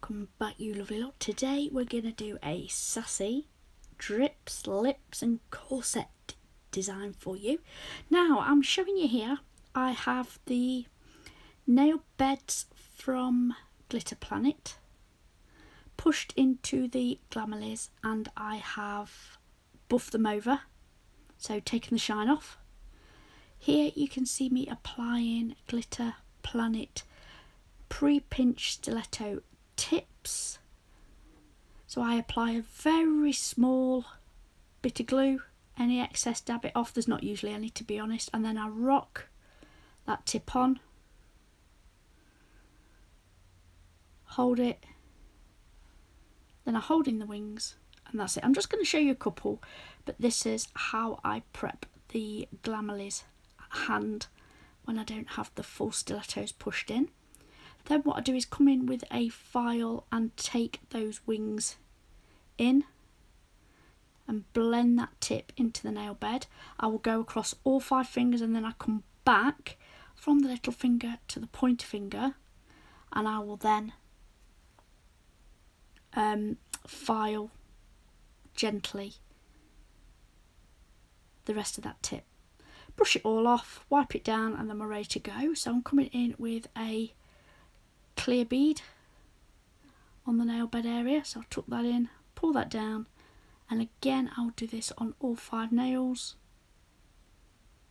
welcome back, you lovely lot. Today we're going to do a Sassy drips, lips and corset design for you. Now I'm showing you here, I have the nail beds from Glitter Planet pushed into the Glamourlies, and I have buffed them over, so taken the shine off. Here you can see me applying Glitter Planet pre-pinch stiletto tips. So I apply a very small bit of glue, any excess dab it off, there's not usually any to be honest, and then I rock that tip on, hold it, then I hold in the wings, and that's it. I'm just going to show you a couple, but this is how I prep the Glamourlies hand when I don't have the full stilettos pushed in. Then what I do is come in with a file and take those wings in and blend that tip into the nail bed. I will go across all 5 fingers, and then I come back from the little finger to the pointer finger, and I will then file gently the rest of that tip. Brush it all off, wipe it down, and then we're ready to go. So I'm coming in with a clear bead on the nail bed area, so I'll tuck that in, pull that down, and again I'll do this on all 5 nails,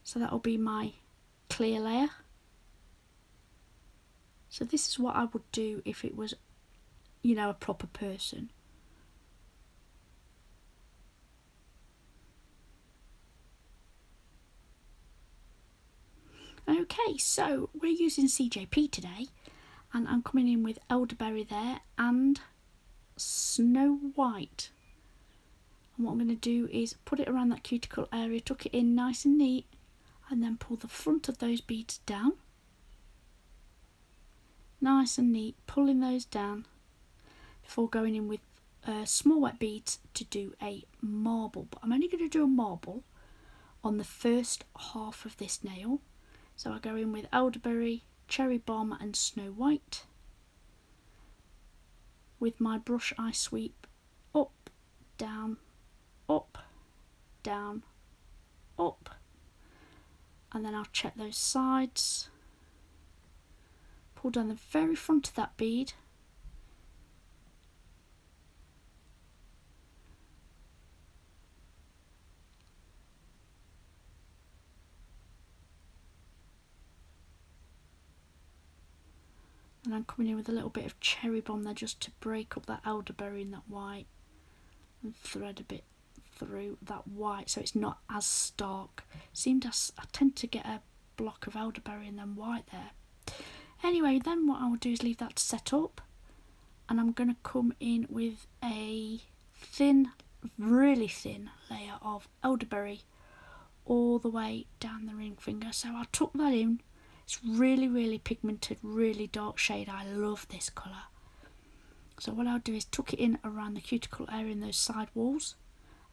so that will be my clear layer. So this is what I would do if it was, you know, a proper person. Okay, so we're using CJP today, and I'm coming in with Elderberry there and Snow White. And what I'm going to do is put it around that cuticle area, tuck it in nice and neat, and then pull the front of those beads down. Nice and neat, pulling those down before going in with small wet beads to do a marble. But I'm only going to do a marble on the first half of this nail. So I go in with Elderberry, Cherry Bomb and Snow White. With my brush I sweep up, down, up, down, up, and then I'll check those sides, pull down the very front of that bead, and I'm coming in with a little bit of Cherry Bomb there just to break up that Elderberry and that white, and thread a bit through that white so it's not as stark. I tend to get a block of Elderberry and then white there. Anyway, then what I'll do is leave that to set up, and I'm going to come in with a thin, really thin layer of Elderberry all the way down the ring finger. So I'll tuck that in. It's really, really pigmented, really dark shade. I love this colour. So what I'll do is tuck it in around the cuticle area in those side walls,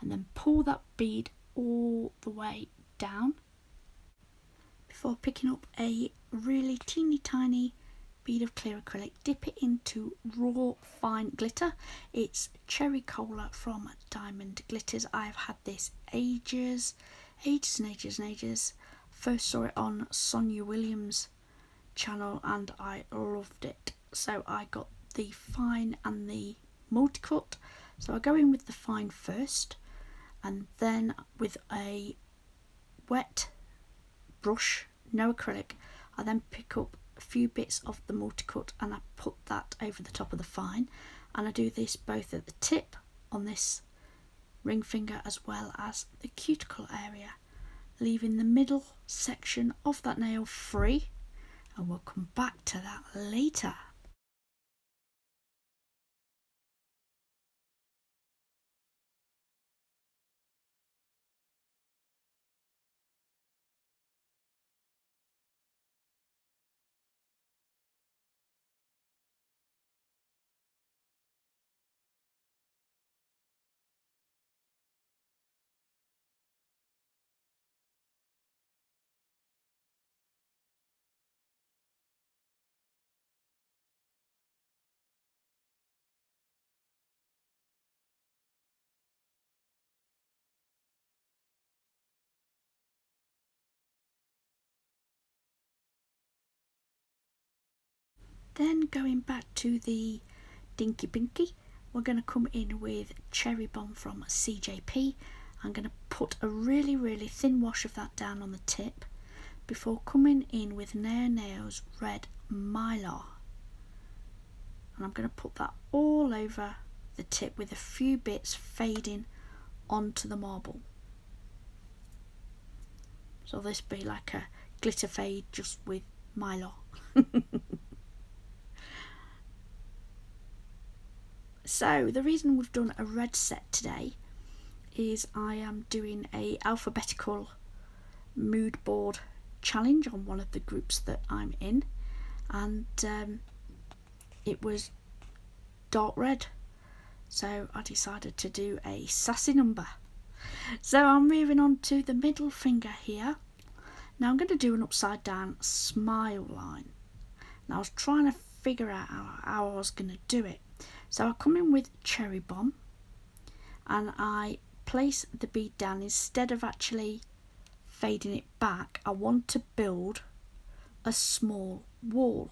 and then pull that bead all the way down before picking up a really teeny tiny bead of clear acrylic. Dip it into raw fine glitter. It's Cherry Cola from Diamond Glitters. I've had this ages and ages. First saw it on Sonia Williams' channel and I loved it. So I got the fine and the multi-cut. So I go in with the fine first, and then with a wet brush, no acrylic, I then pick up a few bits of the multi-cut and I put that over the top of the fine, and I do this both at the tip on this ring finger as well as the cuticle area, leaving the middle section of that nail free, and we'll come back to that later. Then going back to the Dinky Pinky, we're going to come in with Cherry Bomb from CJP. I'm going to put a really thin wash of that down on the tip before coming in with Nail's Red Mylar. And I'm going to put that all over the tip with a few bits fading onto the marble. So this be like a glitter fade just with Mylar. So the reason we've done a red set today is I am doing a alphabetical mood board challenge on one of the groups that I'm in, and it was dark red, so I decided to do a sassy number. So I'm moving on to the middle finger here. Now I'm going to do an upside down smile line. Now I was trying to figure out how I was going to do it. So I come in with Cherry Bomb and I place the bead down. Instead of actually fading it back, I want to build a small wall,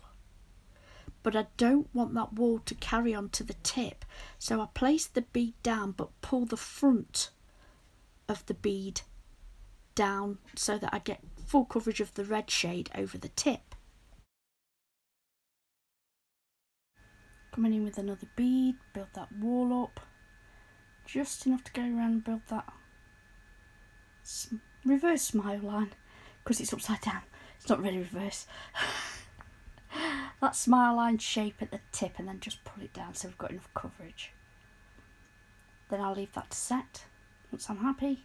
but I don't want that wall to carry on to the tip, so I place the bead down but pull the front of the bead down so that I get full coverage of the red shade over the tip. Coming in with another bead, build that wall up, just enough to go around and build that reverse smile line, because it's upside down, it's not really reverse. That smile line shape at the tip, and then just pull it down so we've got enough coverage. Then I'll leave that to set once I'm happy.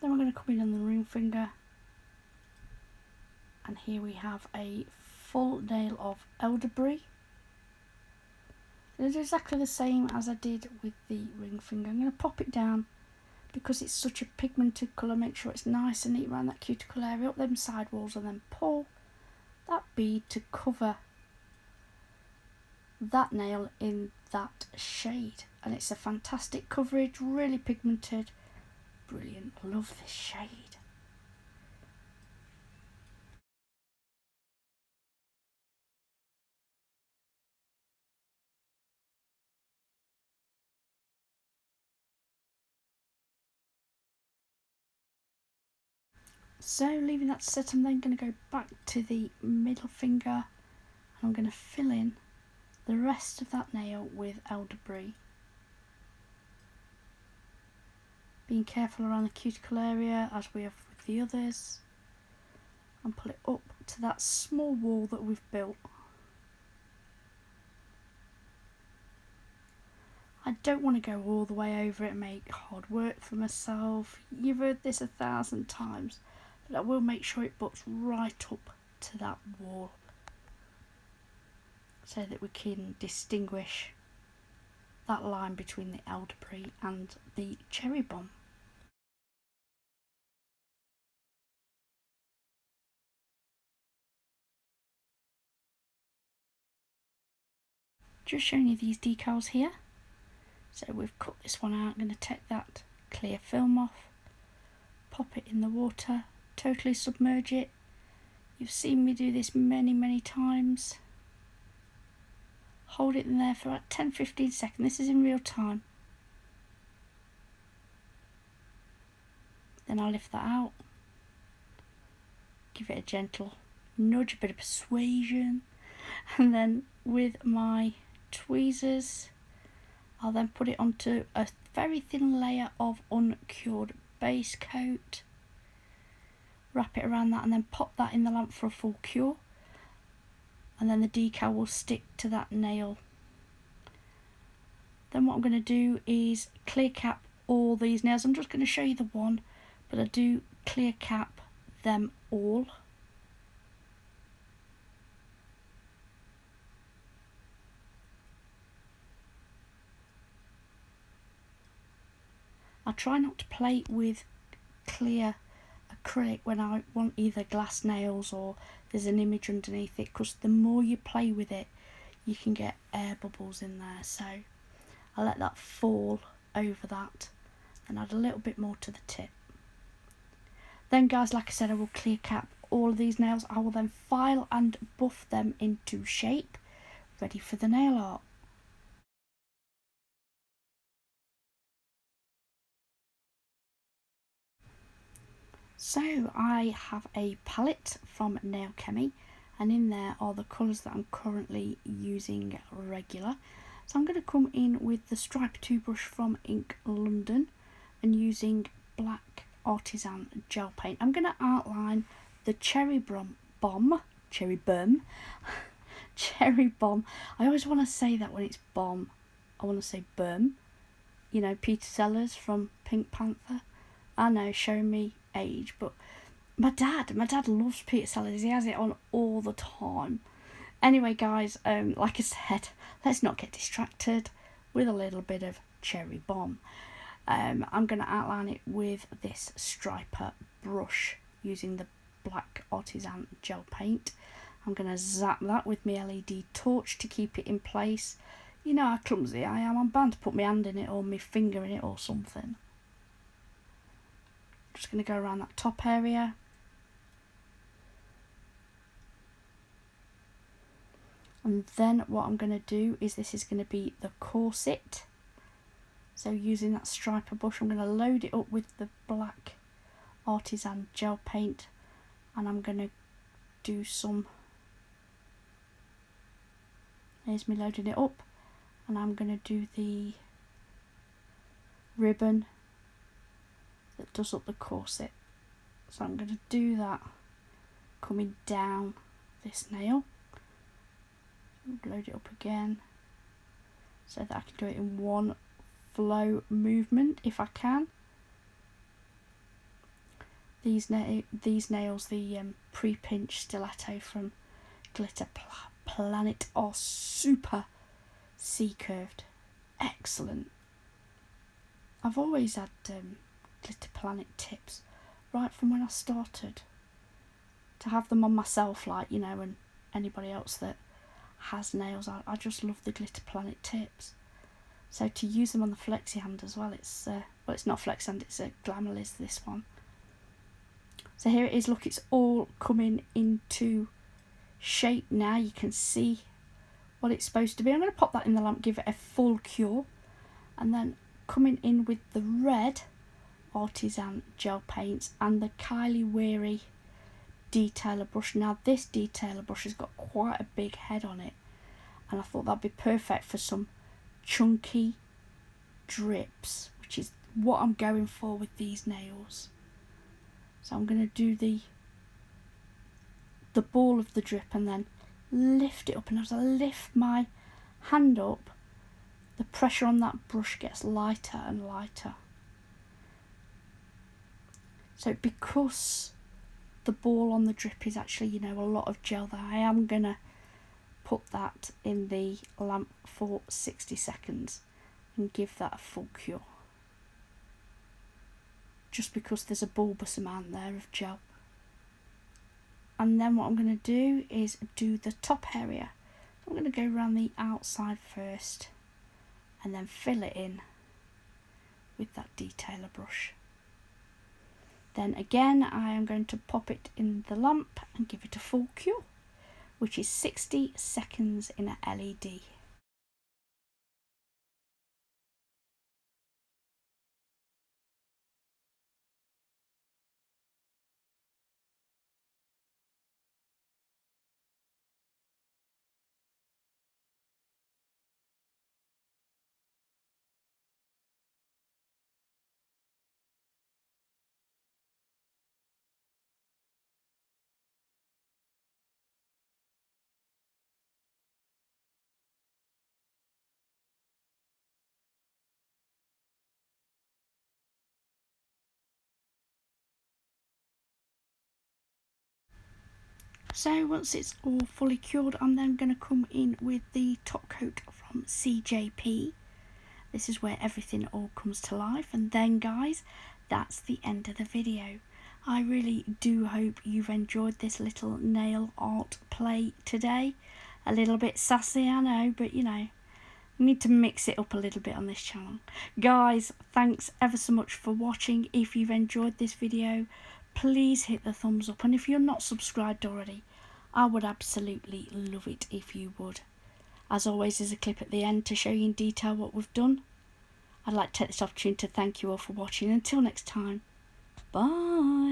Then we're going to come in on the ring finger, and here we have a full nail of Elderberry. It's exactly the same as I did with the ring finger. I'm going to pop it down because it's such a pigmented colour. Make sure it's nice and neat around that cuticle area, up them side walls, and then pull that bead to cover that nail in that shade. And it's a fantastic coverage, really pigmented, brilliant. Love this shade. So leaving that set, I'm then going to go back to the middle finger and I'm going to fill in the rest of that nail with Elderberry. Being careful around the cuticle area as we have with the others, and pull it up to that small wall that we've built. I don't want to go all the way over it and make hard work for myself. You've heard this 1,000 times, but I will make sure it butts right up to that wall so that we can distinguish that line between the Elderberry and the Cherry Bomb. Just showing you these decals here. So we've cut this one out. I'm going to take that clear film off, pop it in the water, totally submerge it. You've seen me do this many times. Hold it in there for about 10-15 seconds. This is in real time. Then I'll lift that out, give it a gentle nudge, a bit of persuasion, and then with my tweezers I'll then put it onto a very thin layer of uncured base coat, wrap it around that, and then pop that in the lamp for a full cure, and then the decal will stick to that nail. Then what I'm going to do is clear cap all these nails. I'm just going to show you the one, but I do clear cap them all. I try not to play with clear acrylic when I want either glass nails or there's an image underneath it, because the more you play with it you can get air bubbles in there. So I let that fall over that and add a little bit more to the tip. Then guys, like I said, I will clear cap all of these nails, I will then file and buff them into shape, ready for the nail art. So I have a palette from Nailchemy, and in there are the colours that I'm currently using regular. So I'm going to come in with the Stripe 2 brush from Ink London and using black Artisan gel paint. I'm going to outline the cherry bomb. I always want to say that when it's bomb. I want to say burm. You know, Peter Sellers from Pink Panther. I know, showing me age, but my dad loves Peter Sellers. He has it on all the time. Anyway, guys, like I said, let's not get distracted with a little bit of cherry bomb. I'm going to outline it with this striper brush using the black Artisan gel paint. I'm going to zap that with my LED torch to keep it in place. You know how clumsy I am. I'm bound to put my hand in it or my finger in it or something. Just going to go around that top area. And then what I'm going to do is, this is going to be the corset. So using that striper brush, I'm going to load it up with the black Artisan gel paint, and I'm going to do some, there's me loading it up, and I'm going to do the ribbon that does up the corset. So I'm going to do that coming down this nail. Load it up again so that I can do it in one flow movement if I can. These nails, the pre-pinch stiletto from Glitter Planet, are super C-curved. Excellent. I've always had Glitter Planet tips right from when I started to have them on myself, like, you know, and anybody else that has nails. I just love the Glitter Planet tips. So to use them on the flexi hand as well, it's well, it's not flexi hand, it's a Glamorous, this one. So here it is. Look, it's all coming into shape now. You can see what it's supposed to be. I'm going to pop that in the lamp, give it a full cure, and then coming in with the red Artisan gel paints and the Kylie Weary detailer brush. Now this detailer brush has got quite a big head on it, and I thought that'd be perfect for some chunky drips, which is what I'm going for with these nails. So I'm going to do the ball of the drip and then lift it up, and as I lift my hand up, the pressure on that brush gets lighter and lighter. So because the ball on the drip is actually, you know, a lot of gel there, I am going to put that in the lamp for 60 seconds and give that a full cure. Just because there's a bulbous amount there of gel. And then what I'm going to do is do the top area. I'm going to go around the outside first and then fill it in with that detailer brush. Then again, I am going to pop it in the lamp and give it a full cure, which is 60 seconds in a LED. So once it's all fully cured, I'm then going to come in with the top coat from CJP. This is where everything all comes to life. And then guys, that's the end of the video. I really do hope you've enjoyed this little nail art play today. A little bit sassy, I know, but you know, we need to mix it up a little bit on this channel. Guys, thanks ever so much for watching. If you've enjoyed this video, please hit the thumbs up, and if you're not subscribed already, I would absolutely love it if you would. As always, there's a clip at the end to show you in detail what we've done. I'd like to take this opportunity to thank you all for watching. Until next time, bye.